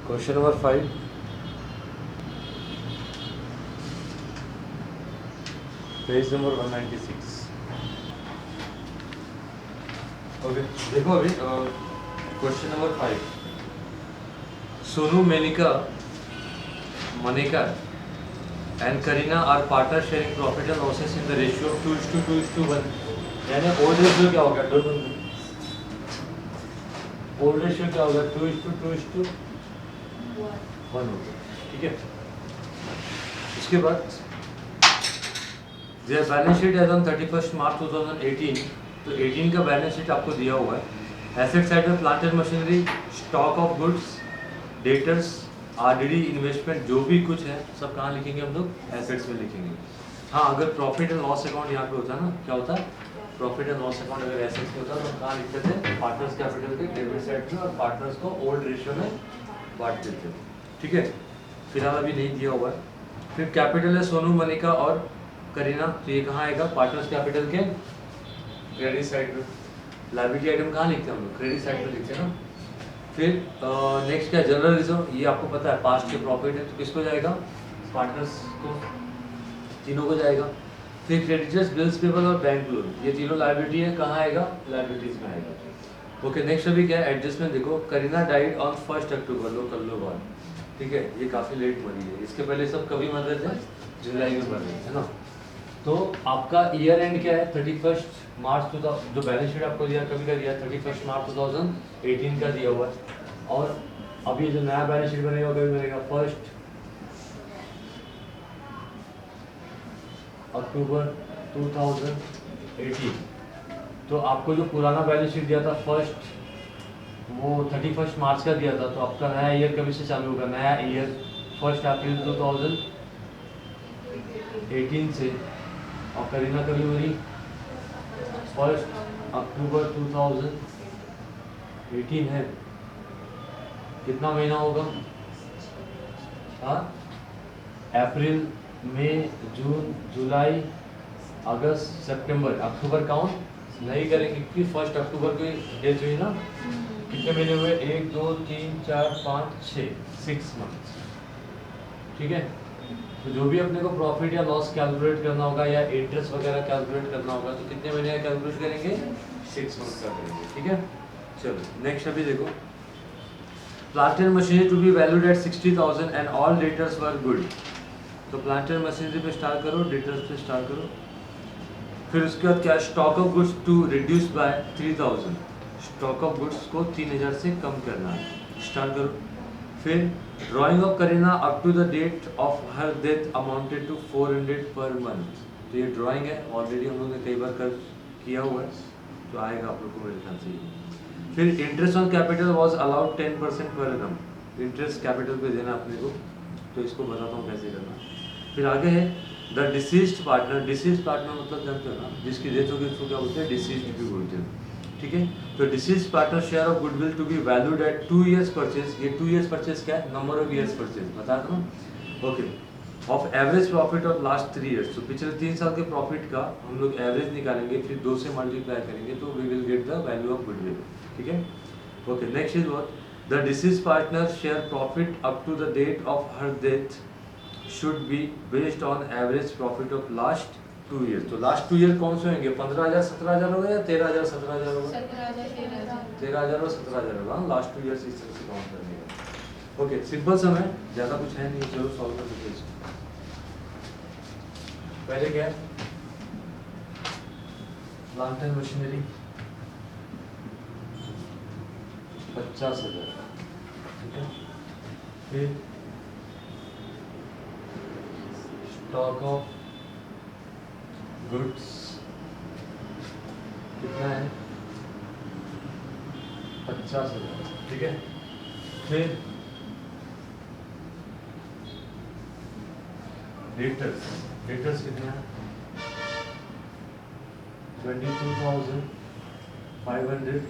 Question number 5, page number 196। Okay, देखो अभी question number 5। Sonu Manika and Kareena are partner sharing profit and losses in the ratio 2:1। यानी old ratio क्या होगा? Old ratio क्या होगा? 2:1 होगा। ठीक है, इसके बाद their balance sheet as on 31 March 2018। तो 18 का बैलेंस शीट आपको दिया हुआ है। एसेट साइड में plant and machinery, stock of goods, debtors, RDD, investment, जो भी कुछ है सब कहाँ लिखेंगे हम लोग? एसेट्स में लिखेंगे। हाँ, अगर प्रॉफिट एंड लॉस अकाउंट यहाँ पे होता है ना, क्या होता है? प्रॉफिट एंड लॉस अकाउंट अगर एसेट्स में होता है तो हम कहाँ लिखते थे? पार्टनर्स कैपिटल के डेबिट साइड में, और पार्टनर्स को ओल्ड रेशियो में बांट देते थे। ठीक है, फिलहाल अभी नहीं दिया हुआ है। फिर कैपिटल है सोनू, मनिका और करीना, तो ये कहाँ आएगा? पार्टनर्स कैपिटल के क्रेडिट साइड में। लायबिलिटी आइटम कहाँ लिखते हैं हम लोग? क्रेडिट साइड में लिखते हैं ना। फिर नेक्स्ट क्या? जनरल रिजर्व, ये आपको पता है पास्ट के प्रॉफिट है, तो किसको जाएगा? पार्टनर्स को, तीनों को जाएगा। फिर क्रेडिटर्स, बिल्स पेबल और बैंक लोन, ये तीनों लायबिलिटी है, कहाँ आएगा? लायबिलिटीज में आएगा। ओके, नेक्स्ट अभी क्या है? एडजस्टमेंट देखो, करीना डाइड ऑन 1 अक्टूबर, लो कर लो बात। ठीक है, ये काफ़ी लेट मरी है। इसके पहले सब कभी मर रहे थे? जुलाई में मर रहे थे ना। तो आपका ईयर एंड क्या है? 31 मार्च 2000। जो बैलेंस शीट आपको दिया कभी का दिया? 31 मार्च 2018 का दिया हुआ है। और अभी जो नया बैलेंस शीट बनेगा कभी बनेगा? 1 अक्टूबर 2018। तो आपको जो पुराना बैलेंस शीट दिया था फर्स्ट, वो 31 मार्च का दिया था, तो आपका नया ईयर कभी से चालू होगा? नया ईयर 1 अप्रैल 2018 से। और करीना कभी बनी? 1 अक्टूबर 2018 है। कितना महीना होगा? हाँ, अप्रैल, मई, जून, जुलाई, अगस्त, सितंबर। अक्टूबर काउंट नहीं करेंगे क्योंकि 1 अक्टूबर की डेट हुई ना। कितने महीने हुए? 1 2 3 4 5 6 मंथ्स। ठीक है, तो जो भी अपने को प्रॉफिट या लॉस कैलकुलेट करना होगा या इंटरेस्ट वगैरह कैलकुलेट करना होगा, तो कितने महीने का कैलकुलेट करेंगे? 6 मंथ का करेंगे। ठीक है, चलो नेक्स्ट अभी देखो, plant and machinery to be valued at 60,000 and all debtors were good. तो प्लांट एंड मशीनरी पे स्टार्ट करो, डेटर्स पे स्टार्ट करो। फिर उसके बाद क्या? Stock of goods to reduce by 3,000। Stock of goods को 3,000 से कम करना है, स्टार्ट करो। फिर drawing of Kareena up to the date of her death amounted to 400 per month. तो ये ड्राइंग है, ऑलरेडी हम लोग ने कई बार किया हुआ है, तो आएगा आप लोग को मेरे ख्याल से। फिर interest on capital was allowed 10% per annum. Interest capital पे देना अपने को, तो इसको बताता हूँ कैसे करना। फिर आगे है the deceased partner. Deceased partner मतलब जानते हो ना, जिसकी डेथ होगी उसको क्या बोलते हैं? डिसीज्ड भी बोलते हैं। ठीक है, तो deceased partner share of goodwill to be valued at 2 years purchase. ये 2 years परचेज क्या है? नंबर ऑफ ईयर्स परचेज बता दो ना। Okay, of average profit of last 3 years। तो पिछले 3 साल के प्रॉफिट का हम लोग एवरेज निकालेंगे, फिर 2 से मल्टीप्लाई करेंगे, तो we will get the value of goodwill. ठीक है, okay, next is what? The deceased partner share profit up to the date of her death should be based on average profit of last 2 years। तो last 2 year कौन से होंगे? 15,000 17,000 होगा या 13,000 17,000 होगा? 13,000 और 17,000 होगा। लास्ट 2 years इस तरह से काउंट करने का। ओके, सिंपल सम है, ज़्यादा कुछ है नहीं, चलो सॉल्व कर देते हैं। पहले क्या है? Plant and machinery 50,000। ठीक है, फिर स्टॉक ऑफ गुड्स कितना है? 50,000। ठीक है, फिर डेटर्स। डेटर्स कितना है? 22,500।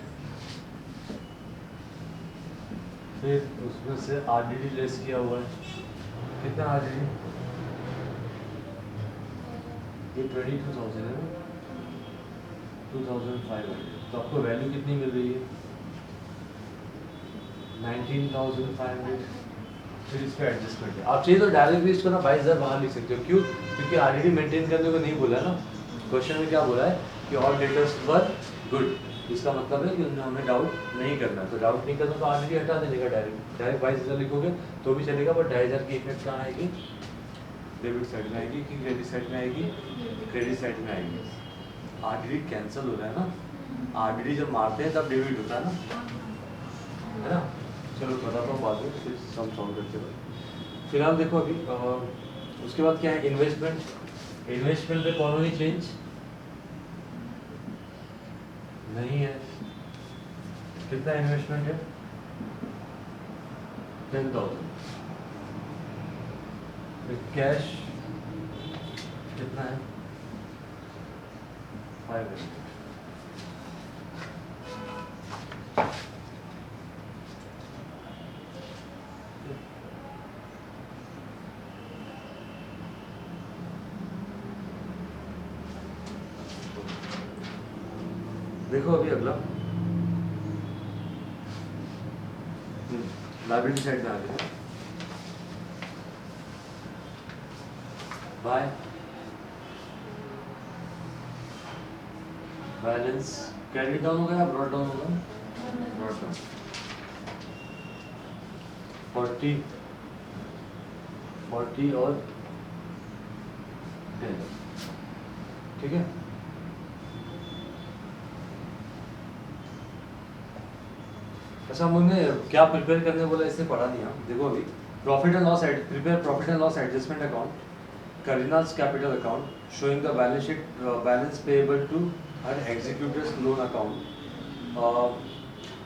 फिर उसमें से आरडीडी लेस किया हुआ है, कितना आरडीडी? ये 22,000 है ना, 2,500। तो आपको वैल्यू कितनी मिल रही है? 19,500, फिर इस पे एडजस्टमेंट है। आप चाहिए तो डायरेक्ट भी इसको ना 22,000 बाहर लिख सकते हो। क्यों? क्योंकि आरडीडी मेंटेन करने को नहीं बोला ना, क्वेश्चन में क्या बोला है कि ऑल डेटर्स वर गुड। इसका मतलब है कि हमें डाउट नहीं करना, तो डाउट नहीं करना तो आरडीडी हटा देने का, डायरेक्ट 22,000 लिखोगे तो भी चलेगा, बट 2,500 की इफेक्ट कहाँ आएगी? डेबिट साइड में आएगी कि क्रेडिट साइड में आएगी? क्रेडिट साइड में आएगी। आरडीडी कैंसिल हो रहा है ना, आरडीडी जब मारते हैं तब डेबिट होता है ना, है ना। चलो बताता हूँ बाद में, फिर सम सॉल्व करते हुए। फिलहाल देखो अभी उसके बाद क्या है? इन्वेस्टमेंट। इन्वेस्टमेंट पे कौन सी चेंज नहीं है। कितना इन्वेस्टमेंट है? 10,000। कैश कितना है? 500। देखो अभी अगला लाइबिलिटी साइड में आ गया। बाय बैलेंस क्रेडिट डाउन होगा या ब्रॉड डाउन होगा? Brought down. 40 और 10, ठीक है। अच्छा, हमने क्या प्रिपेयर करने बोला इसने पढ़ा नहीं हम। देखो अभी profit and loss prepare profit and loss adjustment account, Karina's capital account showing the balance sheet balance payable to her executor's loan account,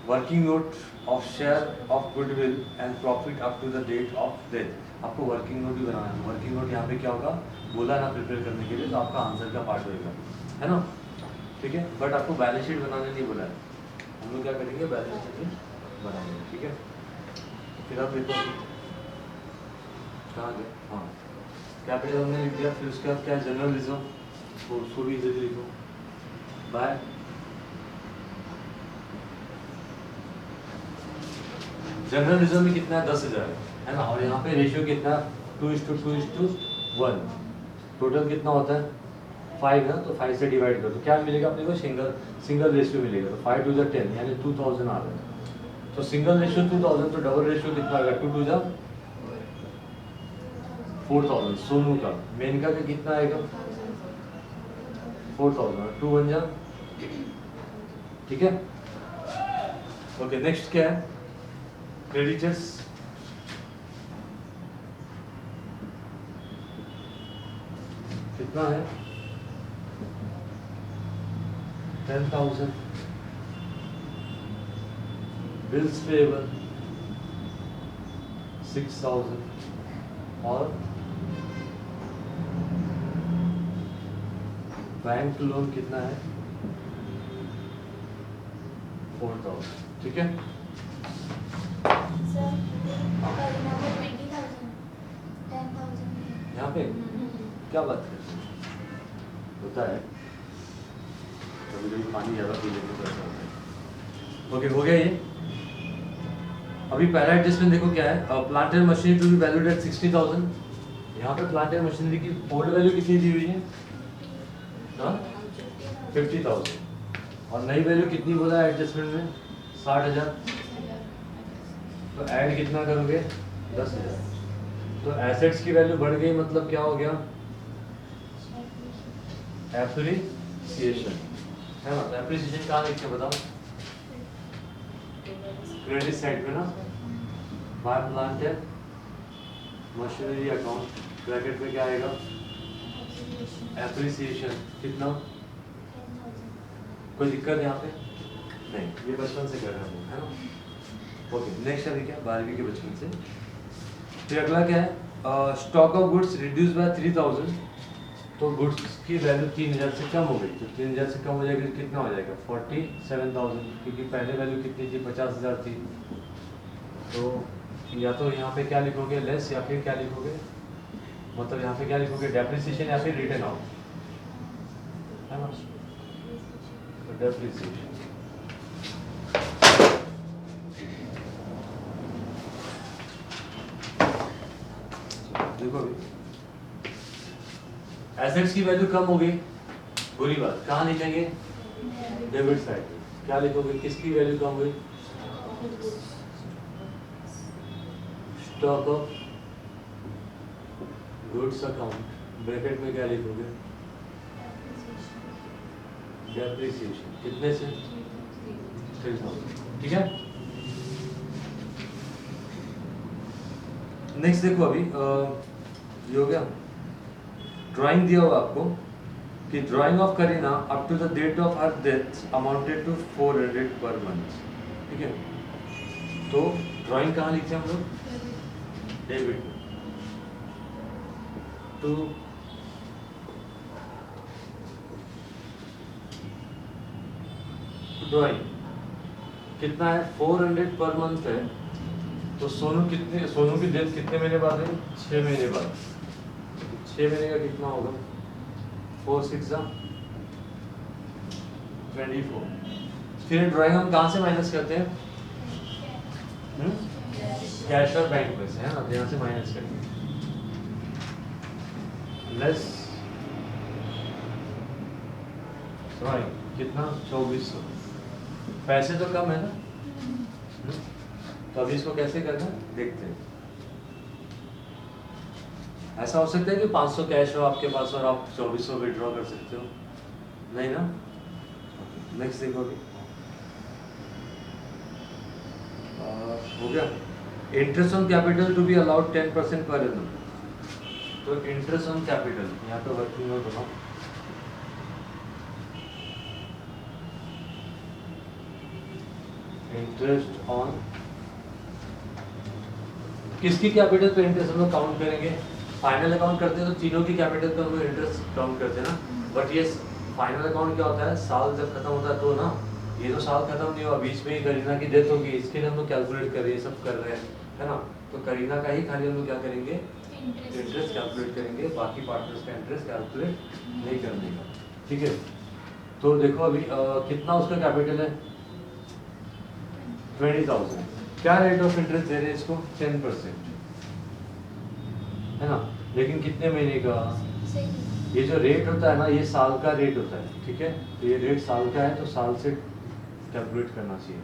working note of share of goodwill and profit up to the date of death। आपको working note भी बनाना है। Working note यहाँ पे क्या होगा बोला ना prepare करने के लिए, तो आपका आंसर का पार्ट होएगा, है ना, ठीक है। बट आपको बैलेंस शीट बनाने नहीं बोला है। हम लोग क्या करेंगे? बैलेंस शीट बनाएंगे, ठीक है। फिर आप देखो कहाँ गए? हाँ, कैपिटल हमने लिख दिया। फिर उसके बाद क्या? जनरल रिजर्व, तो उसको भी इधर लिखो बाय जनरल रिजर्व में कितना है? 10,000 है ना। और यहाँ पे रेशियो कितना? 2:2:1। टोटल कितना होता है? 5 है, तो 5 से डिवाइड करो तो क्या मिलेगा अपने को? सिंगल रेशियो मिलेगा। तो 5 2 10 यानी 2000 आ रहा है। तो सिंगल रेशियो 2000, तो डबल रेशियो कितना आएगा? 2 2 4,000। सोनू का मेनका का कितना आएगा? 4,000। 2 1 जा, ठीक है। ओके, नेक्स्ट क्या है? क्रेडिटर्स। कितना है? 10,000। बिल्स पेएबल 6,000 और बैंक लोन कितना है? 4,000, ठीक है। यहाँ पे क्या बात है? होता है कभी कभी पानी ज़्यादा पी लेते तो ऐसा होता है। ओके, हो गया ये। अभी पहला एडजस्टमेंट देखो क्या है? Plant and machinery to be valued at 60,000। यहाँ पे प्लांट एंड मशीनरी की ओल्ड वैल्यू कितनी दी हुई है? 50,000। और नई वैल्यू कितनी बोला है एडजस्टमेंट में? 60,000। तो ऐड कितना करोगे? 10,000। तो एसेट्स की वैल्यू बढ़ गई, मतलब क्या हो गया? एप्रिसिएशन, है ना। एप्रिसिएशन कहाँ लिखते हैं बताओ? क्रेडिट साइड पे ना, by plant and machinery account bracket में क्या आएगा? एप्रिसिएशन कितना? कोई दिक्कत यहाँ पे नहीं, ये बचपन से कर रहे हैं, है ना। ओके, नेक्स्ट अभी क्या? 12वीं के बचपन से। फिर अगला क्या है? Stock of goods reduce by 3,000। तो गुड्स की वैल्यू 3,000 से कम हो गई, तो 3,000 से कम हो जाएगी तो कितना हो जाएगा? 47,000, क्योंकि पहले वैल्यू कितनी थी? 50,000 थी। तो या तो यहाँ पे क्या लिखोगे? लेस, या फिर क्या लिखोगे? मतलब यहाँ पे क्या लिखोगे? डेप्रिसिएशन या फिर रिटर्न आउट, है ना। तो डेप्रिसिएशन देखो अभी एसेट्स की वैल्यू कम हो गई, बुरी बात, कहाँ लिखेंगे? Debit side. क्या लिखोगे? किसकी वैल्यू कम हुई? Stock of goods account, bracket में क्या लिखोगे? डेप्रिसिएशन। कितने से? 3000। ठीक है। नेक्स्ट देखो अभी ये हो गया। ड्राइंग दिया होगा आपको कि drawing of Kareena up to the date of her death amounted to 400 per month. ठीक है, तो ड्राइंग कहाँ लिखते हैं हम लोग? डेबिट टू ड्राइंग कितना है? 400 पर मंथ है। तो सोनू की डेथ कितने महीने बाद है? 6 महीने बाद। 6 महीने का कितना होगा? 4 6 24। फिर ड्राइंग हम कहाँ से माइनस करते हैं? कैश और बैंक में से, है ना? यहाँ से माइनस करेंगे। लेस ड्राइंग कितना? 2400। पैसे तो कम है ना, तो अभी इसको कैसे करना देखते हैं। ऐसा हो सकता है कि 500 कैश हो आपके पास और आप 2400 विड्रॉ कर सकते हो, नहीं ना? नेक्स्ट देखो अभी हो गया। Interest on capital to be allowed 10% per annum. तो इंटरेस्ट ऑन कैपिटल यहाँ पे वर्किंग नोट बनाओ। इंटरेस्ट ऑन किसकी कैपिटल पे इंटरेस्ट हम लोग काउंट करेंगे? फाइनल अकाउंट करते हैं तो तीनों की कैपिटल पे हम लोग इंटरेस्ट काउंट करते हैं ना। बट ये फाइनल अकाउंट क्या होता है? साल जब खत्म होता है तो ना, ये तो साल खत्म नहीं हुआ, बीच में ही करीना की डेथ होगी, इसके लिए हम लोग कैलकुलेट कर रहे हैं, सब कर रहे हैं, है ना? तो करीना का ही खाली हम लोग क्या करेंगे? इंटरेस्ट कैलकुलेट करेंगे, बाकी पार्टनर्स का इंटरेस्ट कैलकुलेट नहीं करने का। ठीक है, तो देखो अभी कितना उसका कैपिटल है? 20,000। क्या रेट ऑफ इंटरेस्ट दे रहे हैं इसको? 10%, है ना? लेकिन कितने महीने का? ये जो रेट होता है ना, ये साल का रेट होता है। ठीक है, तो ये रेट साल का है तो साल से कैलकुलेट करना चाहिए।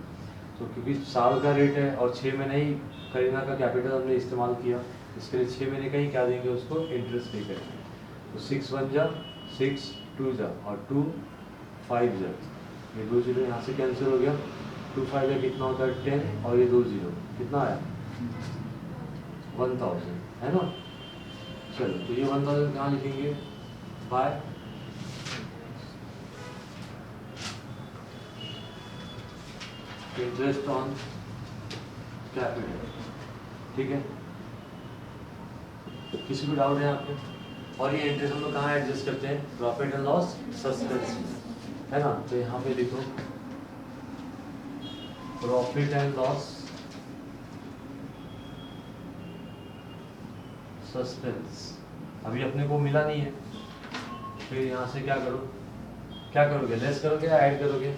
तो क्योंकि साल का रेट है और 6 महीने ही करीना का कैपिटल हमने इस्तेमाल किया, इसके लिए 6 महीने का ही क्या देंगे उसको? इंटरेस्ट पे करेंगे। तो 6 1 जा 6 2 जा और 2 5 जा, ये 2 जीरो यहाँ से कैंसिल हो गया। 2 5 का कितना होता है? 10 और ये 2 जीरो कितना आया? 1000, है ना? चलो, तो ये 1000 कहाँ लिखेंगे? Bye interest on capital. ठीक है, किसी को डाउट है यहाँ पे? और ये इंटरेस्ट हम लोग कहाँ एडजस्ट करते हैं? प्रॉफिट एंड लॉस सस्पेंस, है ना? तो यहाँ पे लिखो प्रॉफिट एंड लॉस सस्पेंस। अभी अपने को मिला नहीं है, फिर यहाँ से क्या करो? क्या करोगे? लेस करोगे या ऐड करोगे?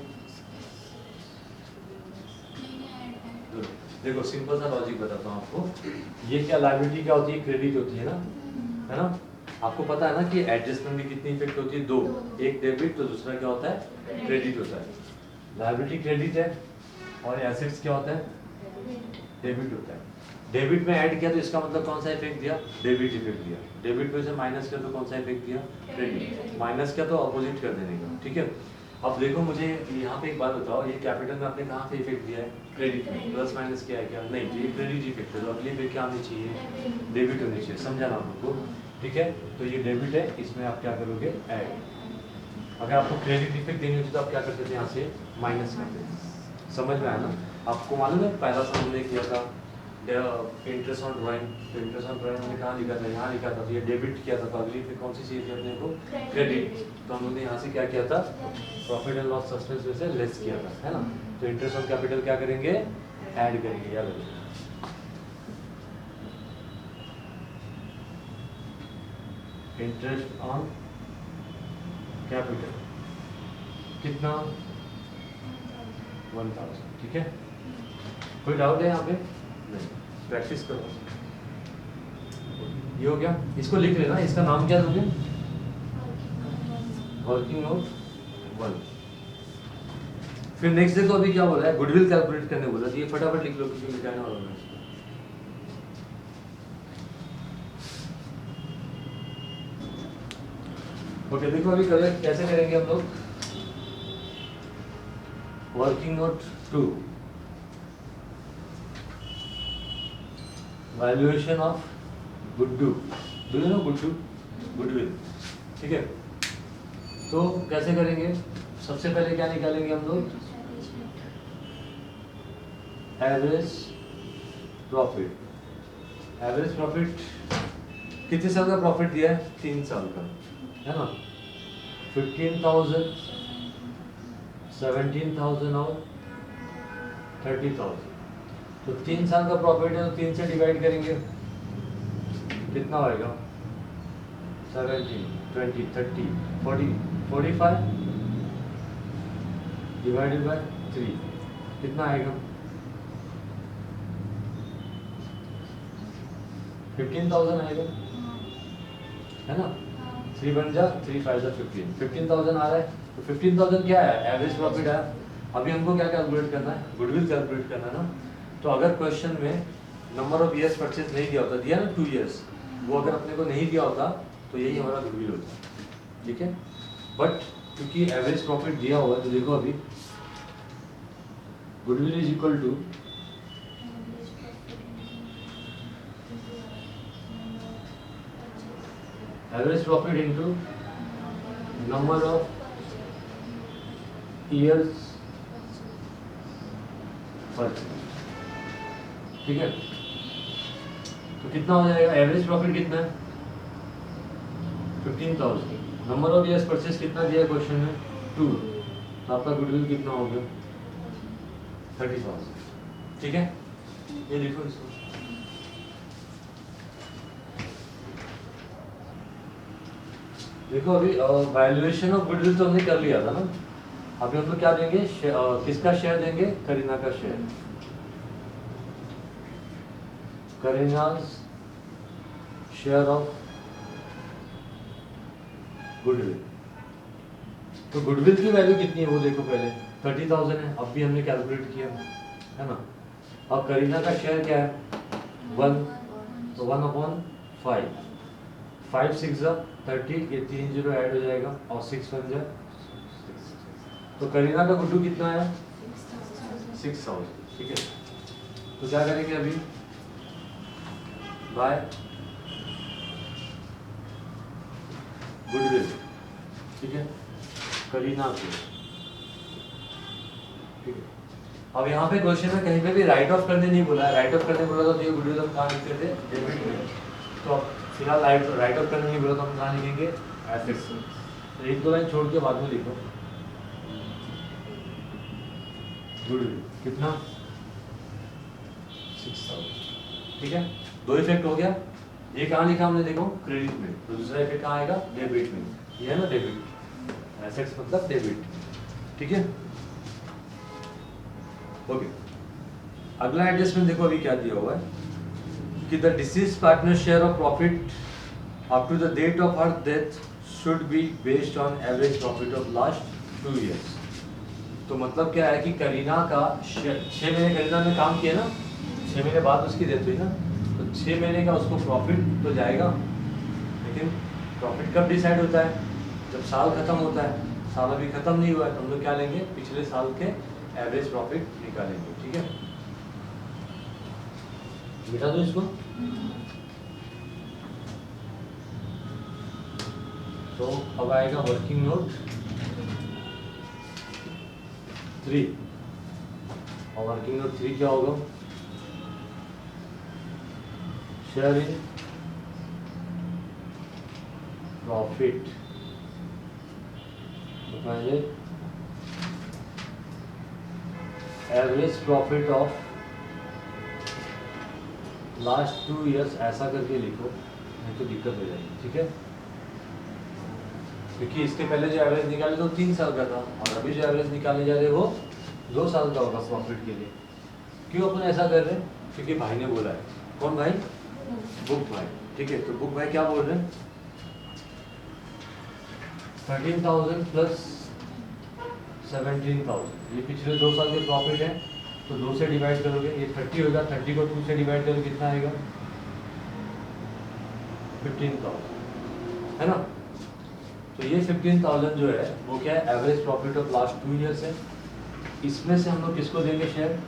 देखो सिंपल सा लॉजिक बताता हूँ आपको। ये क्या लायबिलिटी क्या होती है? क्रेडिट होती है ना, है ना? आपको पता है ना कि एडजस्टमेंट में कितनी इफेक्ट होती है? 2, एक डेबिट तो दूसरा क्या होता है? क्रेडिट होता है। लायबिलिटी क्रेडिट है और एसेट्स क्या होता है? डेबिट होता है। डेबिट में ऐड किया तो इसका मतलब कौन सा इफेक्ट दिया? डेबिट इफेक्ट दिया। डेबिट में से माइनस किया तो कौन सा इफेक्ट दिया? क्रेडिट। माइनस किया तो अपोजिट कर देने का। ठीक है, अब देखो मुझे यहाँ पे एक बात बताओ, ये कैपिटल में आपने कहाँ पे इफेक्ट दिया है? क्रेडिट में। प्लस माइनस किया है क्या? नहीं, तो ये क्रेडिट इफेक्ट है, तो अगले पे क्या आनी चाहिए? डेबिट होनी चाहिए। समझा ना आपको? ठीक है, तो ये डेबिट है, इसमें आप क्या करोगे? ऐड। अगर आपको क्रेडिट इफेक्ट देनी होती तो आप क्या करते थे? यहाँ से माइनस करते थे। समझ में आया ना? आपको मालूम है पहला सा हमने किया था इंटरेस्ट ऑन ड्राइंग, तो इंटरेस्ट ऑन ड्राइंग हमने कहाँ लिखा था? यहाँ लिखा था। तो ये डेबिट किया था, तो अगली फिर कौन सी चीज़ थी अपने को? क्रेडिट। तो हम लोग ने यहाँ से क्या किया था? प्रॉफिट एंड लॉस सस्पेंस में से लेस किया था, है ना? तो इंटरेस्ट ऑन कैपिटल क्या करेंगे? ऐड करेंगे, याद रखिए। इंटरेस्ट ऑन कैपिटल कितना? 1000। ठीक है, कोई डाउट है यहाँ पे? नहीं, प्रैक्टिस करो। ये हो गया, इसको लिख लेना, इसका नाम क्या दोगे? Working note 1। फिर नेक्स्ट देखो अभी क्या बोला है, गुडविल कैलकुलेट करने बोला, तो ये फटाफट लिख लो क्योंकि मिटाने वाला हूं। ओके देखो अभी कैसे करेंगे हम लोग। Working note 2, valuation of Guddu, do you know Guddu, goodwill, ठीक है। तो कैसे करेंगे, सबसे पहले क्या निकालेंगे हम लोग, एवरेज प्रॉफिट। एवरेज प्रॉफिट कितने साल का प्रॉफिट दिया है? 3 साल का, है ना। 15,000, 17,000 और 30,000। तो 3 साल का प्रॉफिट है तो 3 से डिवाइड करेंगे, कितना होएगा? 17, 20, 30, 40, 45 डिवाइडेड बाय 3, कितना आएगा? 15,000 आएगा, है ना। 3 बन जा, 3 5 जा 15, 15,000 आ रहा है। तो 15,000 क्या है? एवरेज प्रॉफिट है। अभी हमको क्या कैलकुलेट करना है? गुडविल कैलकुलेट करना है ना। तो अगर क्वेश्चन में नंबर ऑफ ईयर्स परचेज नहीं दिया होता, दिया ना 2 ईयर्स, वो अगर अपने को नहीं दिया होता तो यही हमारा गुडविल होता, ठीक है। बट क्योंकि एवरेज प्रॉफिट दिया हुआ है तो देखो अभी goodwill is equal to average profit into number of years purchase, ठीक है। तो कितना हो जाएगा? एवरेज प्रॉफिट कितना है? 15,000। नंबर ऑफ ईयर्स परचेज कितना दिया है क्वेश्चन में? 2। तो आपका गुडविल कितना हो गया? 30,000, ठीक है। ये लिखो इसको। देखो अभी वैल्यूएशन ऑफ गुडविल तो हमने कर लिया था ना। अभी हम लोग क्या देंगे? किसका शेयर देंगे? करीना का share. Kareena's share of goodwill. तो गुडविल की वैल्यू कितनी है वो देखो पहले, 30,000 है, अब भी हमने कैलकुलेट किया, है ना। अब करीना का शेयर क्या है? 1, तो 1/5, 5 6 30, ये 3 0 ऐड हो जाएगा और 6 1 जा। तो करीना का गुड्डू कितना है? 6,000, ठीक है। तो क्या करेंगे अभी? बाय गुडविल, ठीक है, करीना को, ठीक है। अब यहाँ पे क्वेश्चन में कहीं पे भी राइट ऑफ करने नहीं बोला है। राइट ऑफ करने बोला तो ये गुडविल हम कहाँ लिखते थे? डेबिट में। तो अब फिलहाल राइट ऑफ करने नहीं बोला तो हम कहाँ लिखेंगे? एसेट्स। तो 1-2 लाइन छोड़ के बाद में लिखो। गुडविल कितना? 6,000, ठीक है। 2 इफेक्ट हो गया। ये कहाँ लिखा हमने? देखो क्रेडिट में। तो दूसरा इफेक्ट कहाँ आएगा? डेबिट में। ये है ना डेबिट, एसेट्स मतलब डेबिट, ठीक है। ओके, अगला एडजस्टमेंट देखो अभी क्या दिया हुआ है कि the deceased partner share of profit up to the date of her death should be based on average profit of last 2 years. तो मतलब क्या है कि करीना का 6 महीने करीना ने काम किया ना, 6 महीने बाद उसकी डेथ हुई ना, तो 6 महीने का उसको प्रॉफिट तो जाएगा। लेकिन प्रॉफिट कब डिसाइड होता है? जब साल खत्म होता है। साल अभी खत्म नहीं हुआ है तो हम लोग क्या लेंगे? पिछले साल के एवरेज प्रॉफिट निकालेंगे, ठीक है। मिटा दो इसको। तो अब आएगा वर्किंग नोट 3, और वर्किंग नोट 3 क्या होगा? Share in profit. तो पहले average profit of last 2 years ऐसा करके लिखो, नहीं तो दिक्कत हो जाएगी, ठीक है। क्योंकि इसके पहले जो एवरेज निकाले तो 3 साल का था, और अभी जो एवरेज निकाले जा रहे वो 2 साल का होगा प्रॉफिट के लिए। क्यों अपन ऐसा कर रहे हैं? क्योंकि भाई ने बोला है। कौन भाई? बुक बाय, ठीक है। तो बुक बाय क्या बोल रहे हैं, 13,000 प्लस 17,000, ये पिछले 2 साल के प्रॉफिट है, तो 2 से डिवाइड करोगे, ये 30 होगा, 30 को 2 से डिवाइड करोगे कितना आएगा, 15,000, है ना। तो ये 15,000 जो है वो क्या है, average profit of last 2 years है। इसमें से हम लोग किसको देंगे शेयर,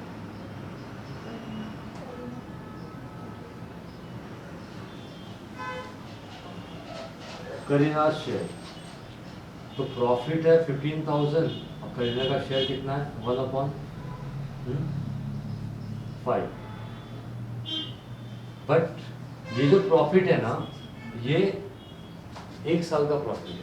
करीना शेयर। तो प्रॉफिट है 15,000 और करीना का शेयर कितना है, 1/5। बट ये जो प्रॉफिट है ना, ये 1 साल का प्रॉफिट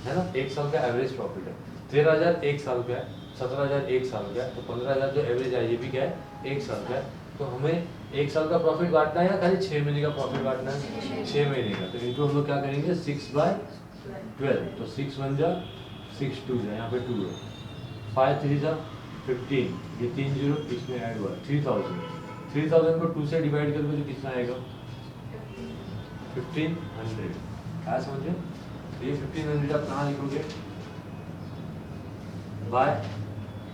है ना, 1 साल का एवरेज प्रॉफिट है। 13,000 1 साल का है, 17,000 1 साल का है, तो 15,000 जो एवरेज है ये भी क्या है, 1 साल का है। तो हमें 1 साल का प्रॉफिट बांटना है या खाली 6 महीने का प्रॉफिट बांटना है, 6 महीने का। तो इनको हम लोग क्या करेंगे, 6/12। तो 6 1 जा 6 2 जा, यहाँ पे 2 है, 5 3 जा 15, ये 3 0 इसमें ऐड हुआ 3,000। 3,000 को 2 से डिवाइड करोगे तो कितना आएगा, 1500। क्या समझे, तो ये 1500 आप कहाँ लिखोगे, by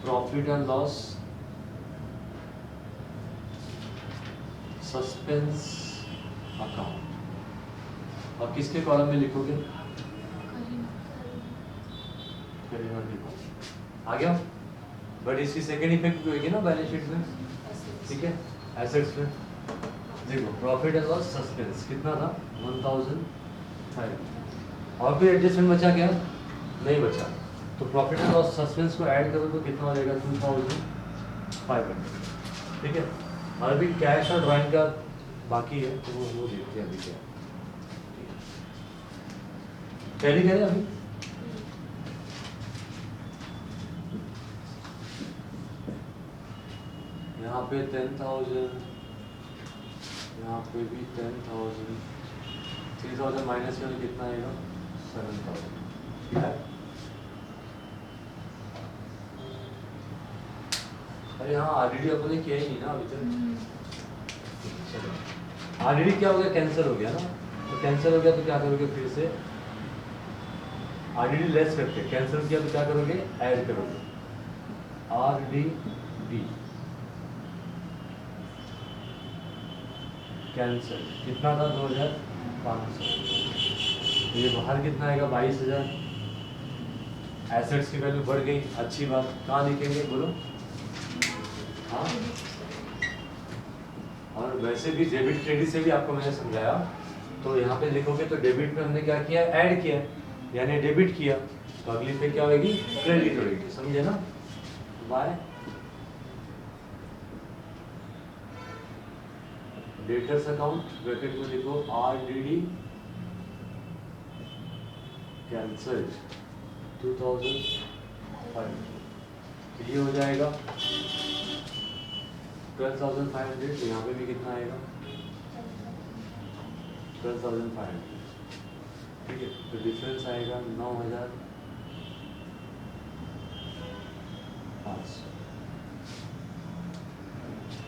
profit and loss suspense account, और किसके कॉलम में लिखोगे, आ गया। बट इसकी सेकेंड इफेक्ट भी होगी ना बैलेंस शीट में, ठीक है, एसेट्स में। देखो प्रॉफिट एंड लॉस सस्पेंस कितना था, 1,500। और कोई एडजस्टमेंट बचा क्या, नहीं बचा। तो प्रॉफिट एंड लॉस सस्पेंस को ऐड करो तो कितना हो जाएगा, 2,500, ठीक है। और अभी कैश और ड्राइंग का बाकी है, तो वो देखते हैं अभी क्या टैली करें अभी। यहाँ पे 10,000, यहाँ पे भी 10,000, 3,000 माइनस में कितना आएगा, 7,000, ठीक है। अरे हाँ आरडीडी अपने किया ही नहीं ना अभी तक। आरडीडी क्या हो गया, कैंसिल हो गया ना, तो कैंसिल हो गया तो क्या करोगे, फिर से आरडीडी लेस करके, कैंसिल किया तो क्या करोगे, ऐड करोगे, आरडीडी कैंसिल, कितना था, 2,500। ये बाहर कितना आएगा, 22,000। एसेट्स की वैल्यू बढ़ गई, अच्छी बात। कहाँ लिखेंगे बोलो, हाँ। और वैसे भी डेबिट क्रेडिट से भी आपको मैंने समझाया, तो यहाँ पे लिखोगे तो डेबिट में हमने क्या किया, ऐड किया, यानी डेबिट किया, तो अगली पे क्या होगी, क्रेडिट होगी, समझे ना। बाय डेटर्स अकाउंट ब्रैकेट में लिखो आरडीडी कैंसल्ड 2,500, ये हो जाएगा 12,500। यहाँ पे भी कितना आएगा, 12,500, ठीक है। तो डिफरेंस आएगा 9,500,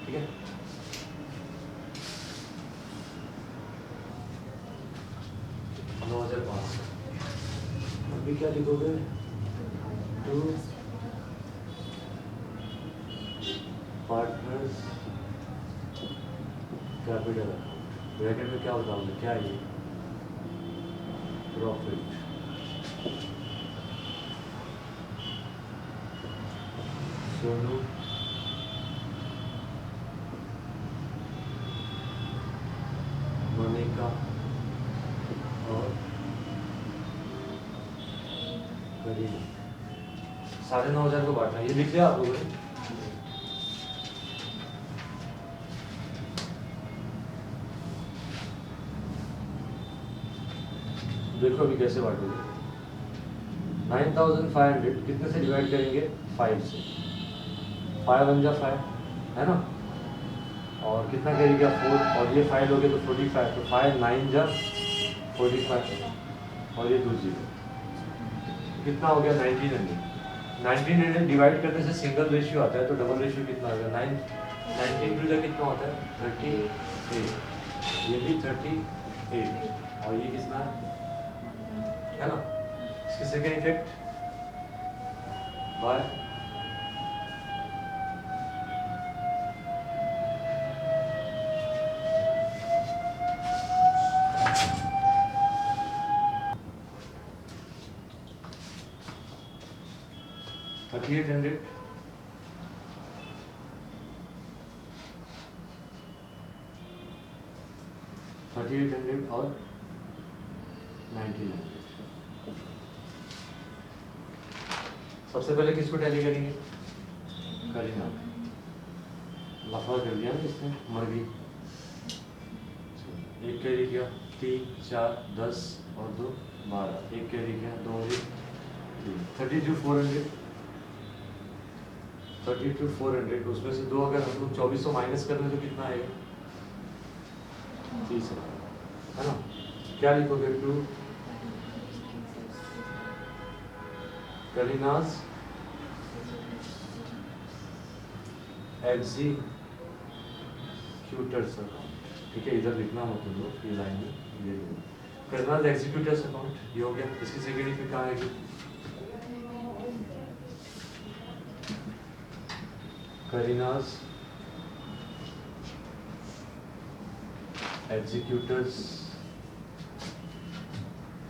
ठीक है। अभी क्या लिखोगे, 2 पार्टनर्स कैपिटल अकाउंट, ब्रैकेट में क्या बताओगे, क्या ये प्रॉफिट, सोनू मोनिका और करीना, 9,500 को बांटना, ये लिख लिया आप लोगों ने। देखो अभी कैसे बांटोगे, 9,500 कितने से डिवाइड करेंगे, 5 से, 5 1 जा 5, है ना, और कितना करेगा 4, और ये 5 लोगे तो 45, तो 5 9 जा 45, और ये 2 0, कितना हो गया, 1900। 1900 डिवाइड करने से सिंगल रेशियो आता है, तो डबल रेशियो कितना होगा, 19 2 जा कितना होता है, 38, ये भी 38 और ये कितना है ना। इसके सेकेंड इफेक्ट बाय 3800 3800 और 1900। सबसे पहले किसको टैली करेंगे? करीना। लफड़ा कर दिया ना इसने, मर गई। एक कैरी किया 3 4 10 और 2 12। एक कैरी किया 2 32 400। उसमें से 2 अगर हम लोग 2400 माइनस कर लें तो कितना आएगा? 30 है ना। क्या लिखोगे? To Kareena's executors account. ठीक है, इधर लिखना मत तुम लोग, ये लाइन में ये करीनाज एग्जीक्यूटर्स अकाउंट। ये हो गया। इसकी सेकेंड फिर कहाँ आएगी? करीनाज एग्जीक्यूटर्स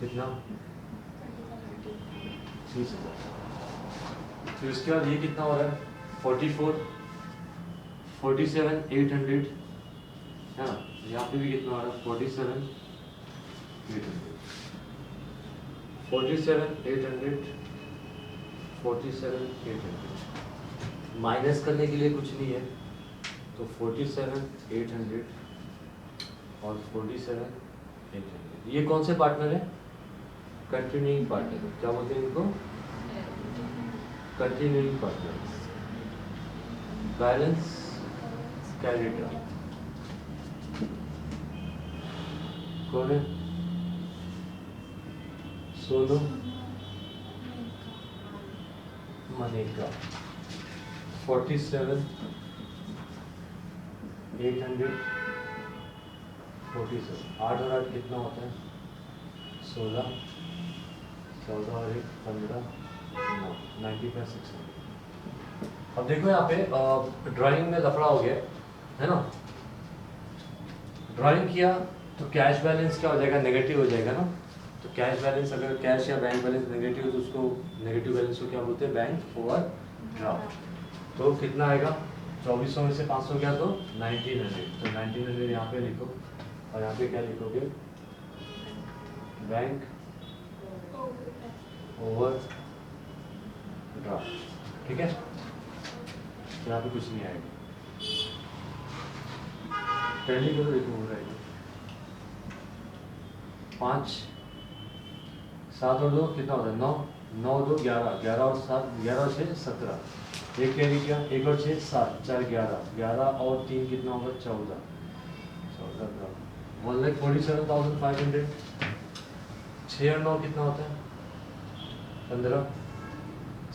कितना? 30,000। फिर उसके बाद ये कितना हो रहा है? 47,800 है ना। यहाँ पे भी कितना हो रहा है? 47,800 माइनस करने के लिए कुछ नहीं है, तो 47,800 और 47,800। ये कौन से पार्टनर है? Continuing partner. क्या बोलते हैं इनको? Continuing partner. बैलेंस कैरिड कौन है? सोनू मनेका। 47,847। 8 और 8 कितना होता है? 16। 14 और 1 15 9 95,600। अब देखो यहाँ पे ड्राइंग में लफड़ा हो गया है ना। ड्राइंग किया तो कैश बैलेंस क्या हो जाएगा? नेगेटिव हो जाएगा ना। तो कैश बैलेंस, अगर कैश या बैंक बैलेंस नेगेटिव है तो उसको नेगेटिव बैलेंस को क्या बोलते हैं? Bank overdraft. तो कितना आएगा? 2400 में से 500 गया तो 1900। तो 1900 यहाँ पे लिखो और यहाँ पे क्या लिखोगे? Bank overdraft. ठीक है, यहाँ पे कुछ नहीं आएगा। टैली करो, देखो हो जाएगा। 5 7 और 2 कितना होता है? 9 9 2 11 11 और 7 11 और 6 17। एक कैरी किया 1 और 6 7 4 11 11 और 3 कितना होगा? 14 14 1,47,500। 6 और 9 कितना होता है? 15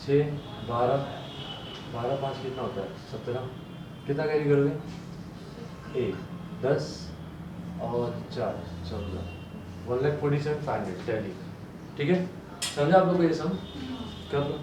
6 12 12 5 कितना होता है? 17। कितना कैरी करोगे? 1 10 और 4 14 1,47,500 टैली। ठीक है, समझा आप लोग को? ये सम कर लो।